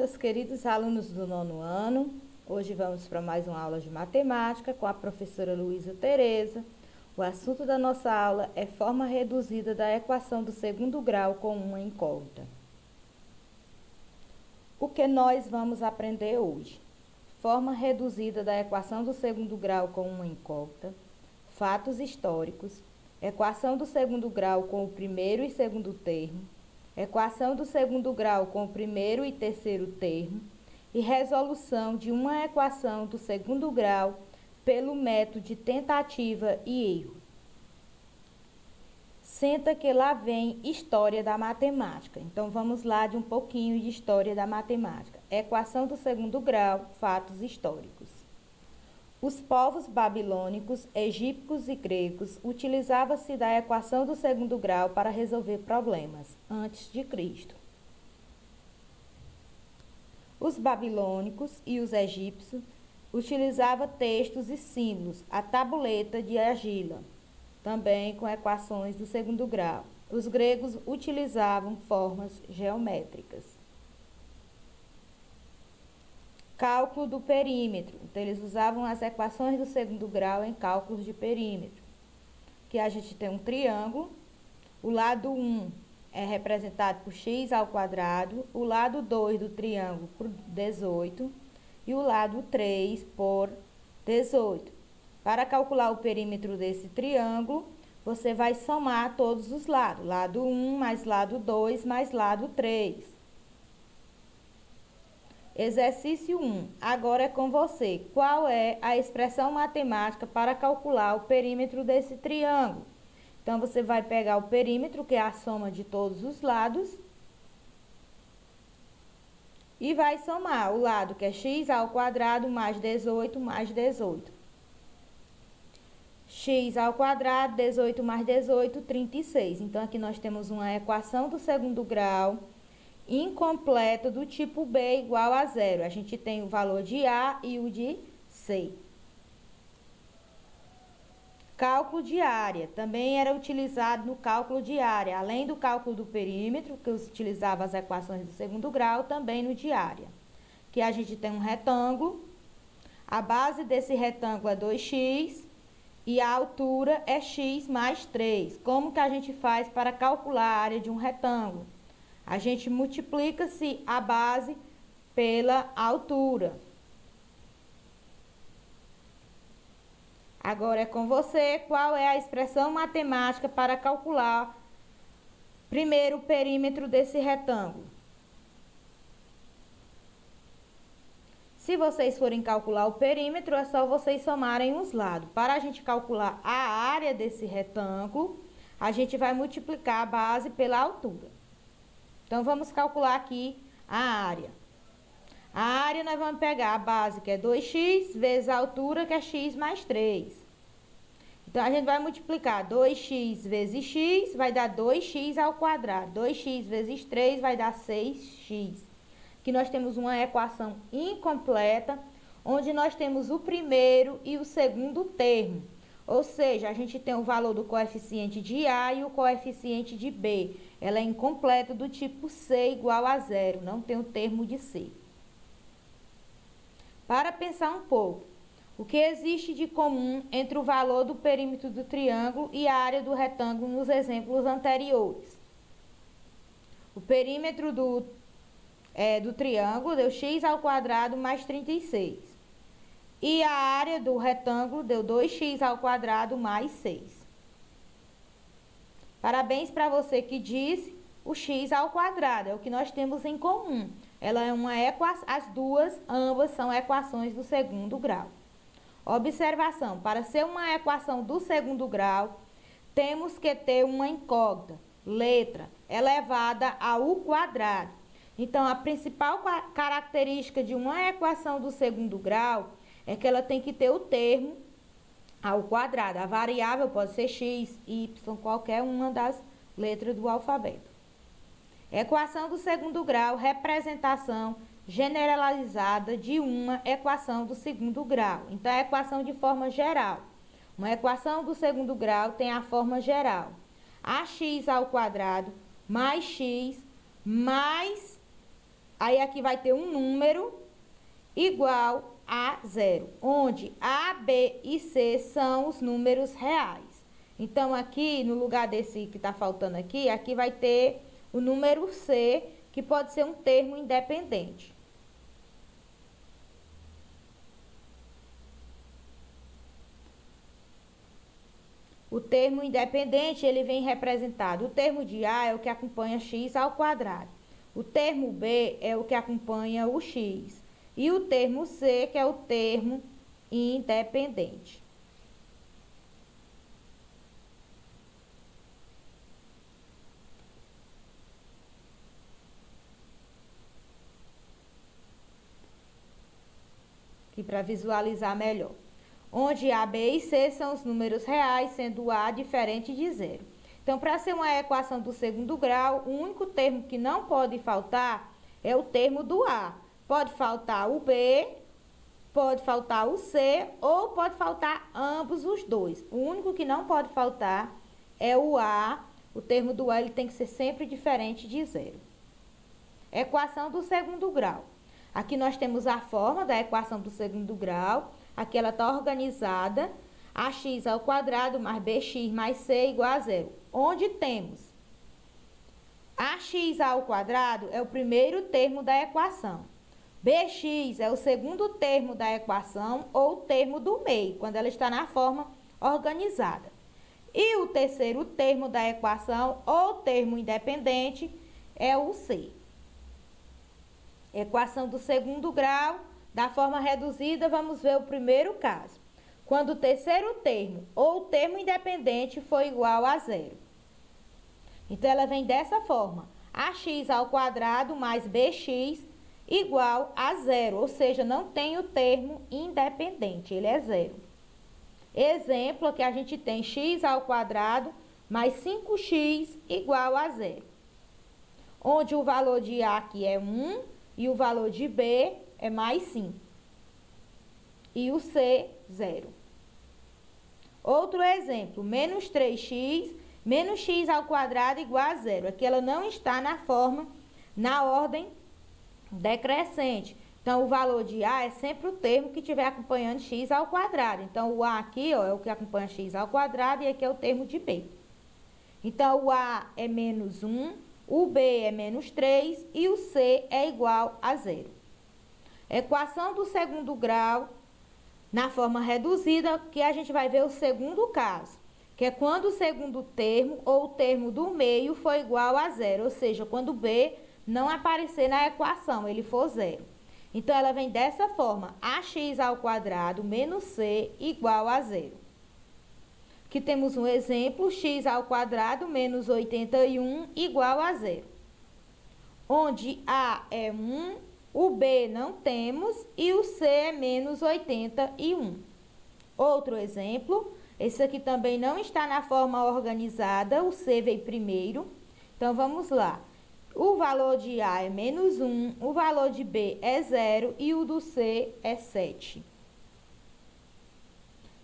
meus queridos alunos do 9º ano. Hoje vamos para mais uma aula de matemática com a professora Luísa Tereza. O assunto da nossa aula é forma reduzida da equação do segundo grau com uma incógnita. O que nós vamos aprender hoje? Forma reduzida da equação do segundo grau com uma incógnita, fatos históricos, equação do segundo grau com o primeiro e segundo termo, equação do segundo grau com o primeiro e terceiro termo e resolução de uma equação do segundo grau pelo método de tentativa e erro. Senta que lá vem história da matemática. Então, vamos lá de um pouquinho de história da matemática. Equação do segundo grau, fatos históricos. Os povos babilônicos, egípcios e gregos utilizavam-se da equação do segundo grau para resolver problemas, antes de Cristo. Os babilônicos e os egípcios utilizavam textos e símbolos, a tabuleta de argila, também com equações do segundo grau. Os gregos utilizavam formas geométricas. Cálculo do perímetro. Então, eles usavam as equações do segundo grau em cálculos de perímetro. Que a gente tem um triângulo. O lado 1 é representado por x ao quadrado. O lado 2 do triângulo por 18. E o lado 3 por 18. Para calcular o perímetro desse triângulo, você vai somar todos os lados. Lado 1 mais lado 2 mais lado 3. Exercício 1. Agora é com você. Qual é a expressão matemática para calcular o perímetro desse triângulo? Então, você vai pegar o perímetro, que é a soma de todos os lados, e vai somar o lado que é x ao quadrado mais 18 mais 18. X ao quadrado, 18 mais 18, 36. Então, aqui nós temos uma equação do segundo grau incompleta do tipo B igual a zero. A gente tem o valor de A e o de C. Cálculo de área. Também era utilizado no cálculo de área. Além do cálculo do perímetro, que utilizava as equações do segundo grau, também no de área. Que a gente tem um retângulo. A base desse retângulo é 2x. E a altura é x mais 3. Como que a gente faz para calcular a área de um retângulo? A gente multiplica-se a base pela altura. Agora é com você. Qual é a expressão matemática para calcular primeiro o perímetro desse retângulo? Se vocês forem calcular o perímetro, é só vocês somarem os lados. Para a gente calcular a área desse retângulo, a gente vai multiplicar a base pela altura. Então, vamos calcular aqui a área. A área nós vamos pegar a base, que é 2x, vezes a altura, que é x mais 3. Então, a gente vai multiplicar 2x vezes x, vai dar 2x ao quadrado. 2x vezes 3 vai dar 6x. Aqui nós temos uma equação incompleta, onde nós temos o primeiro e o segundo termo. Ou seja, a gente tem o valor do coeficiente de A e o coeficiente de B. Ela é incompleta do tipo C igual a zero, não tem o termo de C. Para pensar um pouco, o que existe de comum entre o valor do perímetro do triângulo e a área do retângulo nos exemplos anteriores? O perímetro do triângulo deu x ao quadrado mais 36. E a área do retângulo deu 2x ao quadrado mais 6. Parabéns para você que disse o x ao quadrado, é o que nós temos em comum. Ela é uma equação, as duas, ambas são equações do segundo grau. Observação, para ser uma equação do segundo grau, temos que ter uma incógnita, letra, elevada ao quadrado. Então, a principal característica de uma equação do segundo grau é que ela tem que ter o termo ao quadrado. A variável pode ser x, y, qualquer uma das letras do alfabeto. Equação do segundo grau, representação generalizada de uma equação do segundo grau. Então, é a equação de forma geral. Uma equação do segundo grau tem a forma geral. Ax ao quadrado mais x mais Aí aqui vai ter um número igual a 0, onde A, B e C são os números reais. Então, aqui, no lugar desse que está faltando aqui, aqui vai ter o número C, que pode ser um termo independente. O termo independente, ele vem representado. O termo de A é o que acompanha x ao quadrado. O termo B é o que acompanha o x. E o termo C, que é o termo independente. Aqui para visualizar melhor. Onde A, B e C são os números reais, sendo A diferente de 0. Então, para ser uma equação do segundo grau, o único termo que não pode faltar é o termo do A. Pode faltar o B, pode faltar o C ou pode faltar ambos os dois. O único que não pode faltar é o A. O termo do A ele tem que ser sempre diferente de 0. Equação do segundo grau. Aqui nós temos a forma da equação do segundo grau. Aqui ela está organizada, ax ao quadrado mais bx mais c igual a 0. Onde temos ax ao quadrado é o primeiro termo da equação. Bx é o segundo termo da equação ou termo do meio, quando ela está na forma organizada. E o terceiro termo da equação ou termo independente é o c. Equação do segundo grau. Da forma reduzida, vamos ver o primeiro caso. Quando o terceiro termo ou termo independente for igual a 0. Então, ela vem dessa forma. Ax ao quadrado mais bx igual a 0. Ou seja, não tem o termo independente, ele é 0. Exemplo, aqui a gente tem x ao quadrado mais 5x igual a 0. Onde o valor de A aqui é 1 e o valor de B é mais 5. E o C, 0. Outro exemplo, menos 3x, menos x ao quadrado igual a 0. Aqui ela não está na forma, na ordem decrescente. Então, o valor de A é sempre o termo que estiver acompanhando x ao quadrado. Então, o A aqui ó, é o que acompanha x ao quadrado e aqui é o termo de B. Então, o A é menos 1, o B é menos 3 e o C é igual a 0. Equação do segundo grau, na forma reduzida, que a gente vai ver o segundo caso, que é quando o segundo termo ou o termo do meio for igual a 0, ou seja, quando B não aparecer na equação, ele for 0. Então, ela vem dessa forma, ax ao quadrado menos c igual a 0. Aqui temos um exemplo, x ao quadrado menos 81 igual a 0. Onde A é 1, o B não temos e o C é menos 81. Outro exemplo, esse aqui também não está na forma organizada, o C veio primeiro. Então, vamos lá. O valor de A é menos 1, o valor de B é 0 e o do C é 7.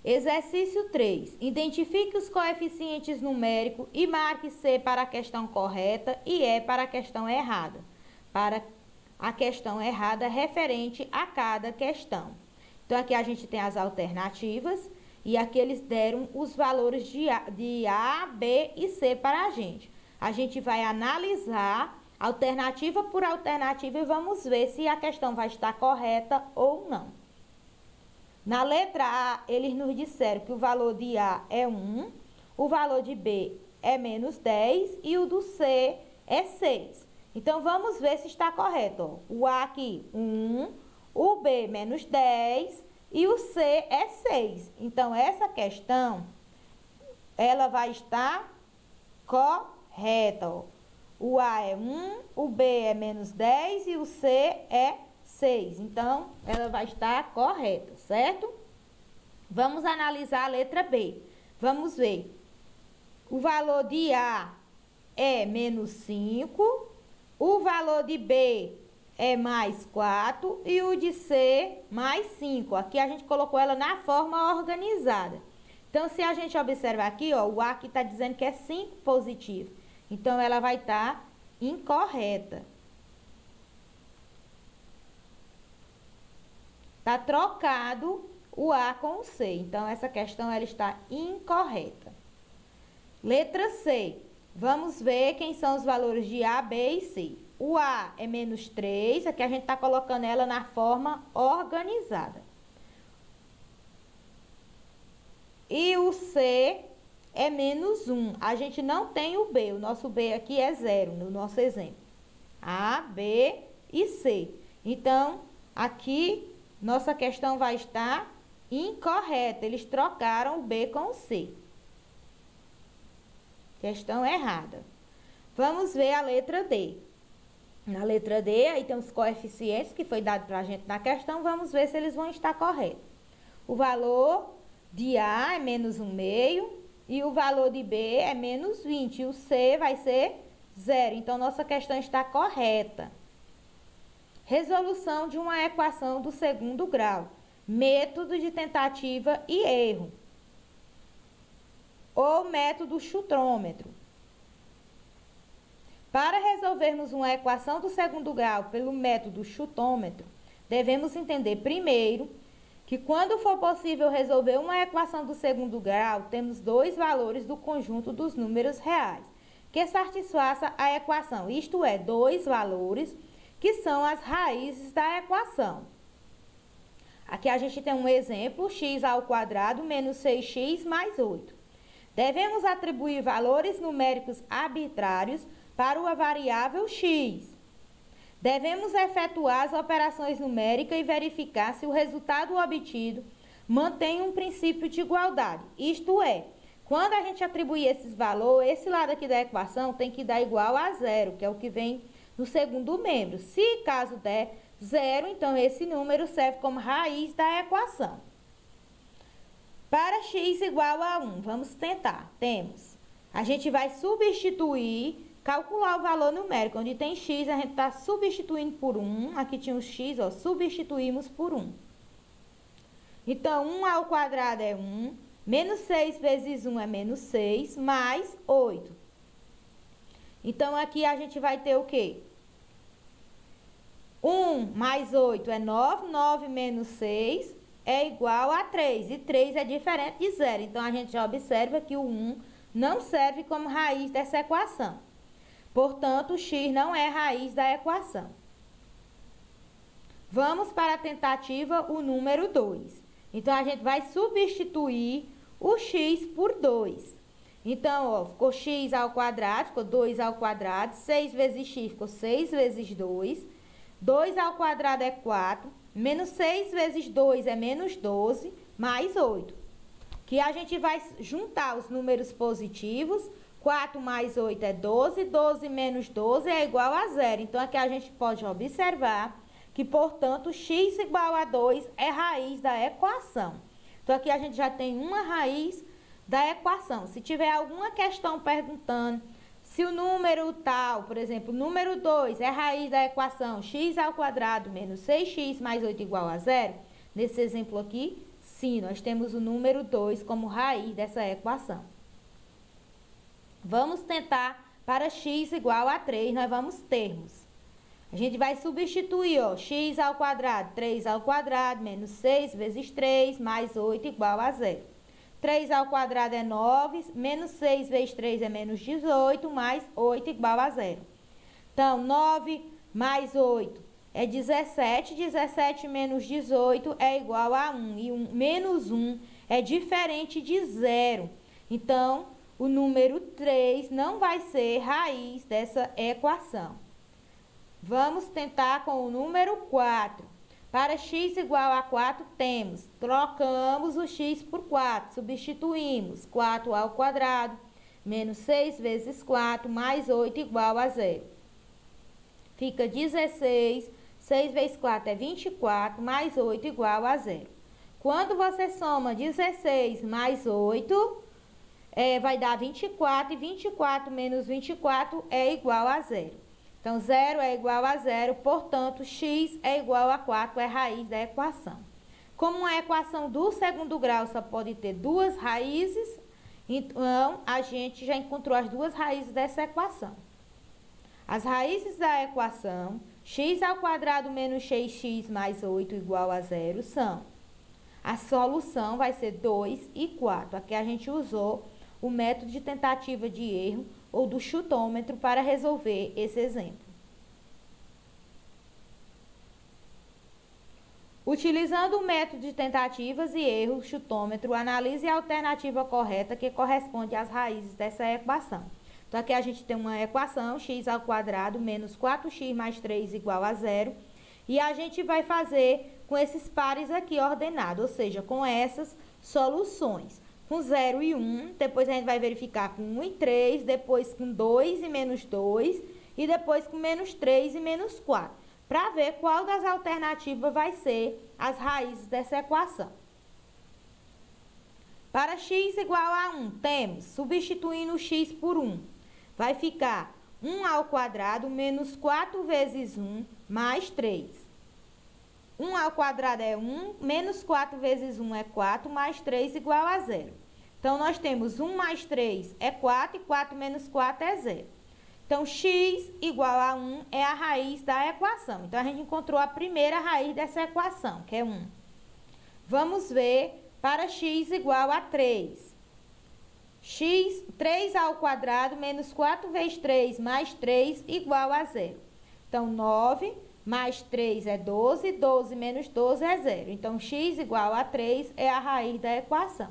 Exercício 3. Identifique os coeficientes numéricos e marque C para a questão correta e E para a questão errada. Para a questão errada referente a cada questão. Então, aqui a gente tem as alternativas e aqui eles deram os valores de A, B e C para a gente. A gente vai analisar alternativa por alternativa e vamos ver se a questão vai estar correta ou não. Na letra A, eles nos disseram que o valor de A é 1, o valor de B é menos 10 e o do C é 6. Então, vamos ver se está correto. Ó. O A aqui, 1, o B menos 10 e o C é 6. Então, essa questão, ela vai estar correta. Ó. O A é 1, o B é menos 10 e o C é 6. Então, ela vai estar correta, certo? Vamos analisar a letra B. Vamos ver. O valor de A é menos 5, o valor de B é mais 4 e o de C mais 5. Aqui a gente colocou ela na forma organizada. Então, se a gente observar aqui, ó, o A aqui está dizendo que é 5 positivo. Então, ela vai estar incorreta. Está trocado o A com o C. Então, essa questão ela está incorreta. Letra C. Vamos ver quem são os valores de A, B e C. O A é menos 3, aqui a gente está colocando ela na forma organizada. E o C é menos 1. A gente não tem o B, o nosso B aqui é 0 no nosso exemplo. A, B e C. Então, aqui, nossa questão vai estar incorreta. Eles trocaram o B com o C. Questão errada. Vamos ver a letra D. Na letra D, aí tem os coeficientes que foi dado para a gente na questão. Vamos ver se eles vão estar corretos. O valor de A é menos 1/2 e o valor de B é menos 20. E o C vai ser 0. Então, nossa questão está correta. Resolução de uma equação do segundo grau. Método de tentativa e erro. Ou método chutômetro. Para resolvermos uma equação do segundo grau pelo método chutômetro, devemos entender primeiro que quando for possível resolver uma equação do segundo grau, temos dois valores do conjunto dos números reais, que satisfaça a equação, isto é, dois valores que são as raízes da equação. Aqui a gente tem um exemplo, x² menos 6x mais 8. Devemos atribuir valores numéricos arbitrários para uma variável x. Devemos efetuar as operações numéricas e verificar se o resultado obtido mantém um princípio de igualdade. Isto é, quando a gente atribuir esses valores, esse lado aqui da equação tem que dar igual a 0, que é o que vem no segundo membro. Se caso der 0, então esse número serve como raiz da equação. Para x igual a 1, vamos tentar. A gente vai substituir, calcular o valor numérico. Onde tem x, a gente está substituindo por 1. Aqui tinha o x, ó, substituímos por 1. Então, 1² é 1. Menos 6 vezes 1 é menos 6, mais 8. Então, aqui a gente vai ter o quê? 1 mais 8 é 9. 9 menos 6 é igual a 3. E 3 é diferente de 0. Então, a gente já observa que o 1 não serve como raiz dessa equação. Portanto, o x não é raiz da equação. Vamos para a tentativa, o número 2. Então, a gente vai substituir o x por 2. Então, ó, ficou x², ficou 2². 6 vezes x ficou 6 vezes 2. 2² é 4. Menos 6 vezes 2 é menos 12, mais 8. Que a gente vai juntar os números positivos. 4 mais 8 é 12. 12 menos 12 é igual a 0. Então, aqui a gente pode observar que, portanto, x igual a 2 é raiz da equação. Então, aqui a gente já tem uma raiz da equação. Se tiver alguma questão perguntando se o número tal, por exemplo, o número 2 é raiz da equação x² menos 6x mais 8 igual a 0, nesse exemplo aqui, sim, nós temos o número 2 como raiz dessa equação. Vamos tentar para x igual a 3, nós vamos termos. A gente vai substituir, ó, x², 3² menos 6 vezes 3 mais 8 igual a 0. 3² é 9, menos 6 vezes 3 é menos 18, mais 8 igual a 0. Então, 9 mais 8 é 17, 17 menos 18 é igual a 1. E menos 1 é diferente de 0. Então, o número 3 não vai ser raiz dessa equação. Vamos tentar com o número 4. Para x igual a 4, trocamos o x por 4, substituímos 4² menos 6 vezes 4 mais 8 igual a 0. Fica 16, 6 vezes 4 é 24, mais 8 igual a 0. Quando você soma 16 mais 8, vai dar 24, e 24 menos 24 é igual a 0. Então, 0 é igual a 0, portanto, x é igual a 4, é raiz da equação. Como uma equação do segundo grau só pode ter duas raízes, então, a gente já encontrou as duas raízes dessa equação. As raízes da equação x ao quadrado menos 6x mais 8 igual a 0 são. A solução vai ser 2 e 4. Aqui a gente usou o método de tentativa de erro ou do chutômetro para resolver esse exemplo. Utilizando o método de tentativas e erros, chutômetro, analise a alternativa correta que corresponde às raízes dessa equação. Então, aqui a gente tem uma equação, x ao quadrado menos 4x mais 3 igual a 0. E a gente vai fazer com esses pares aqui ordenados, ou seja, com essas soluções. Com 0 e 1, depois a gente vai verificar com 1 e 3, depois com 2 e menos 2, e depois com menos 3 e menos 4. Para ver qual das alternativas vai ser as raízes dessa equação. Para x igual a 1, temos, substituindo o x por 1, vai ficar 1 ao quadrado menos 4 vezes 1 mais 3. 1 ao quadrado é 1, menos 4 vezes 1 é 4, mais 3 igual a 0. Então, nós temos 1 mais 3 é 4 e 4 menos 4 é 0. Então, x igual a 1 é a raiz da equação. Então, a gente encontrou a primeira raiz dessa equação, que é 1. Vamos ver para x igual a 3. 3 ao quadrado menos 4 vezes 3 mais 3 igual a 0. Então, 9 mais 3 é 12, 12 menos 12 é 0. Então, x igual a 3 é a raiz da equação.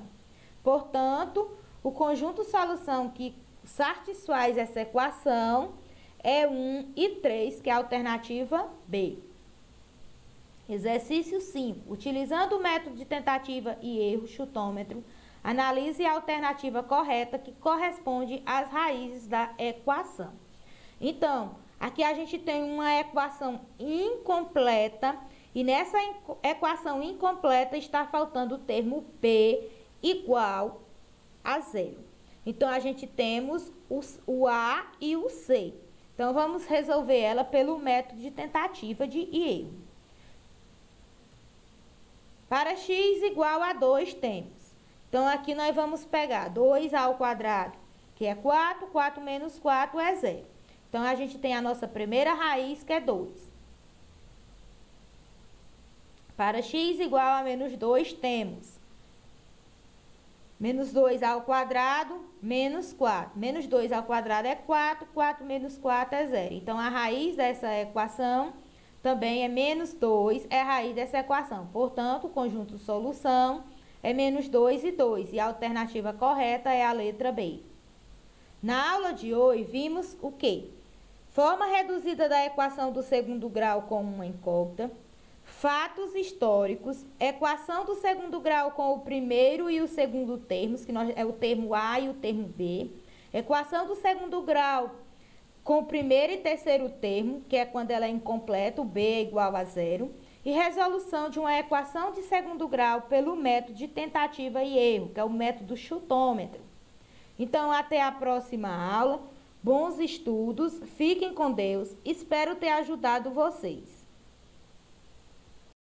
Portanto, o conjunto solução que satisfaz essa equação é 1 e 3, que é a alternativa B. Exercício 5. Utilizando o método de tentativa e erro, chutômetro, analise a alternativa correta que corresponde às raízes da equação. Então, aqui a gente tem uma equação incompleta e nessa equação incompleta está faltando o termo P igual a 0. Então, a gente temos o A e o C. Então, vamos resolver ela pelo método de tentativa de erro. Para x igual a 2 temos. Então, aqui nós vamos pegar 2 ao quadrado, que é 4, 4 menos 4 é 0. Então, a gente tem a nossa primeira raiz, que é 2. Para x igual a menos 2, temos menos 2 ao quadrado, menos 4. Menos 2 ao quadrado é 4, 4 menos 4 é 0. Então, a raiz dessa equação também é menos 2, é a raiz dessa equação. Portanto, o conjunto solução é menos 2 e 2. E a alternativa correta é a letra B. Na aula de hoje, vimos o quê? Forma reduzida da equação do segundo grau com uma incógnita. Fatos históricos, equação do segundo grau com o primeiro e o segundo termos, que é o termo A e o termo B. Equação do segundo grau com o primeiro e terceiro termo, que é quando ela é incompleta, o B é igual a 0. E resolução de uma equação de segundo grau pelo método de tentativa e erro, que é o método chutômetro. Então, até a próxima aula. Bons estudos, fiquem com Deus. Espero ter ajudado vocês.